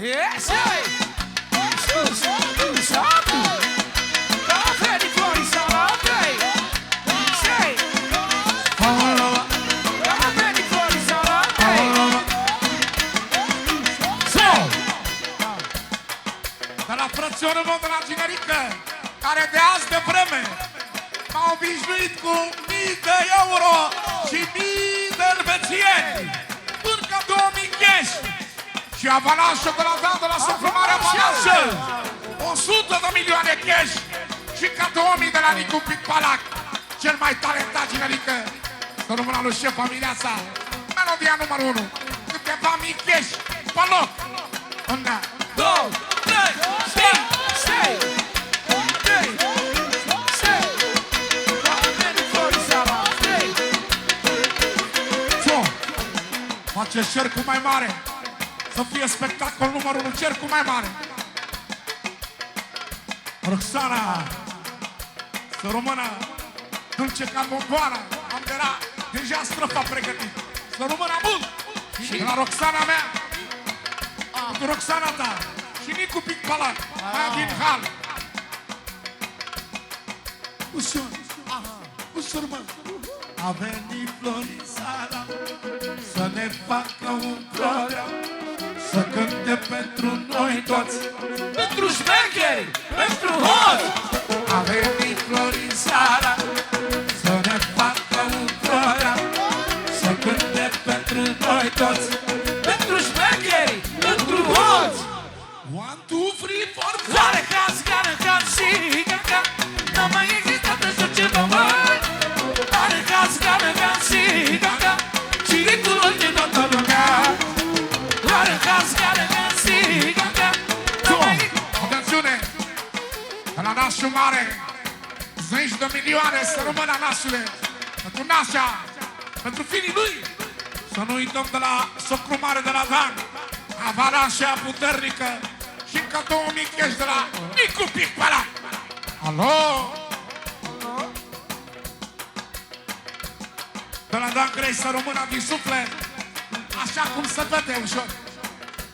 Yes, hey! Sabe? Café de flores, salada, sei! Café de flores, salada, De la frățiorul meu de la Ginerică, care de azi de vreme m-a obișnuit cu 1000 de euro și 1000 de elvețieni, încă 2000 cash și avalanșă de la Dan de la Sofrumare avalanșă, 100 de milioane cash și ca 2000 de la Nicu Pic Palac, cel mai talentat Ginerică, să rămână lui șef familia sa. Melodia numărul 1, câteva mii cash pe loc. Una, 2, 3, 6, 7, café de flores, salada, face cercul mai mare. Să fie spectacol numărul 1, cercul mai mare. Roxana, să rămână dulce ca bomboana. Am de la deja străfa pregătit. Să rămână mult. Și de la Roxana mea, cu Roxana ta și Nicu Pic Palac, aia din hal. Ușor, ușor, mă. A venit Florisana să ne facă un program, să cânte pentru noi toți, pentru șmecheri, pentru hoți. a venit Florisana să ne facă un program, să cânte pentru noi toți, Pentru șmecheri, pentru hoți. 1, 2, 3, 4, 5. Care caz și gaga, n-a mai existat așa ceva, măi. Care caz și gaga, și ritmul din toată lumea. Care caz și gaga, n-a mai existat. Atențiune! De la nașul mare, 10 de milioane să rămână nașule, pentru nașa, pentru fiii lui. Să nu uităm de la socru mare de la Dan, avalanșa puternică și încă 2000 cash de la Nicu Pic Palac. Alo? De la Dan Grey să rămână din suflet, așa cum se vede ușor.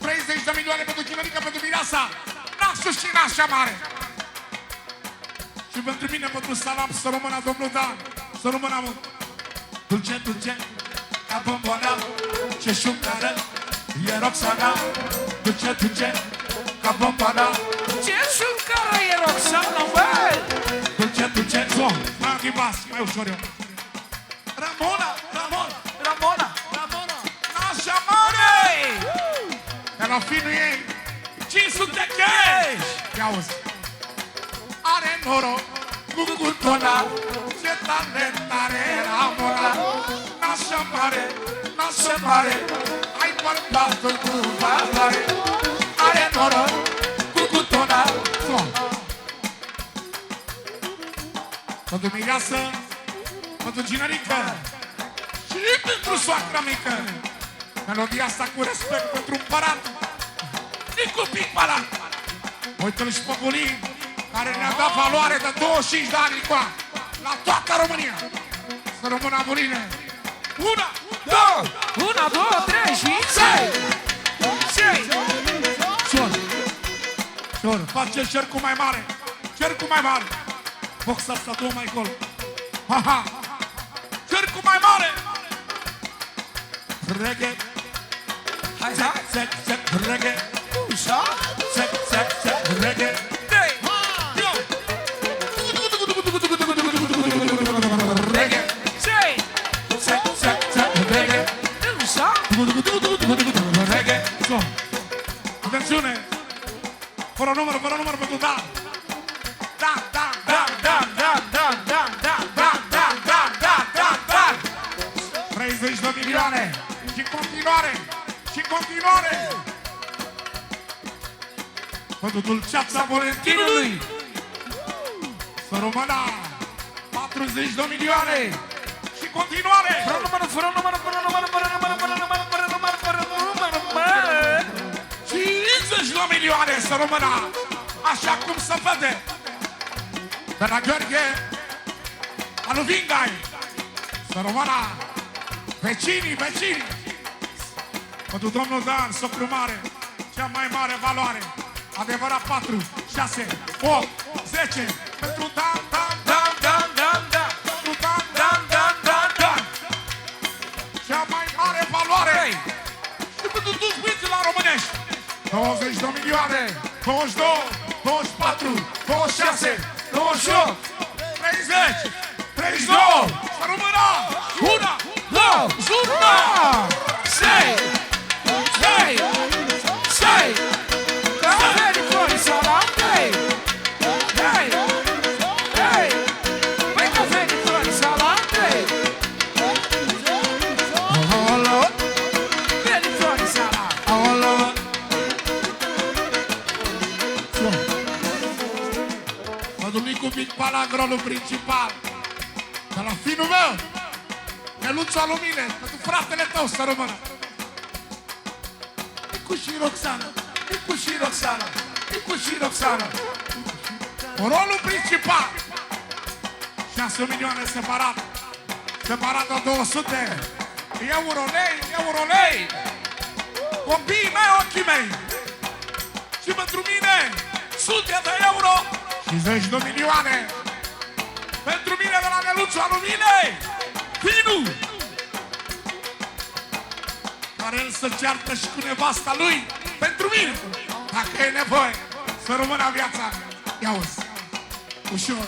30 de milioane pentru Chinerică, pentru mireasa, nașul și nașa mare. Și pentru mine, pentru salam, să rămână domnul Dan, să rămână mult. Dulce, dulce, ca bombona, ce șucară, e Roxana. Dulce, dulce, ca bombona, Ce șuncară e Roxana, băi? dulce, dulce, zon, mai ghibas, mai ușor eu. Ramona, Ramona, nașa mare! De la finul ei, 500 cash! Ia auzi. Are noroc cu cutona, ce talent are Ramona. Nașa mare, ai părtatul cu valoare. Are noroc cu cutona. Pentru mireasă, pentru Ginerică și pentru soacra mică. Melodia asta cu respect pentru împărat Nicu Pic Palac. Uite-l și pe Bulin, care ne-a dat valoare de 25 de ani încoa, la toată România. Să rămână Buline. 1, 2, 1, 2, 3 și 6. Șor, face cercul mai mare. Cercul mai mare. Boxa asta două mai acolo. Ha. Cercul mai mare. Reggae. Hai, Sec, reggae. ușa. Sec, reggae. Reggae. Sec, reggae. Ușa. Reggae. Atențiune. Fără număr pentru Dan. Dan. 30 de milioane. Și în continuare. Pentru dulceața Valentinului. Să rămână 40 de milioane. Și în continuare. Fără număr. 50 de milioane să rămână. Așa cum se vede. De la Gheorghe, alu Vingai, să rămână vecinii. Pentru domnul Dan, socru mare cea mai mare valoare. Adevărat 4, 6, 8, 10 pentru Dan, Dan, Dan, Dan, Dan, Dan. Pentru Dan, Dan, Dan, Dan, Dan. Cea mai mare valoare. Și pentru toți băieții la românești. 20 de milioane, 22, 24, 26, 28, 30, 32. Să rămână! 1, 2, zurna! 6, 6, 6. Veni fuori sala, hey! Hey! Hey! Vai că veni fuori sala, hey! Olo, Veni fuori sala! olo. Mă duc cu mic palagronul principal. De la finul meu, Neluța Lumine, pentru fratele tău să rămână. Nicu și Roxana, Nicu și Roxana, Nicu și Roxana. Rolul principal. 6 milioane separat. Separat la 200. Euro-lei. Copiii mei, ochii mei. Și pentru mine, sute de euro. 50 de milioane. Pentru mine de la Neluța Luminei. Vinu. Care el să ceartă și cu nevasta lui. Pentru mine. Dacă e nevoie să rămână viața. Ia uzi. Ușor.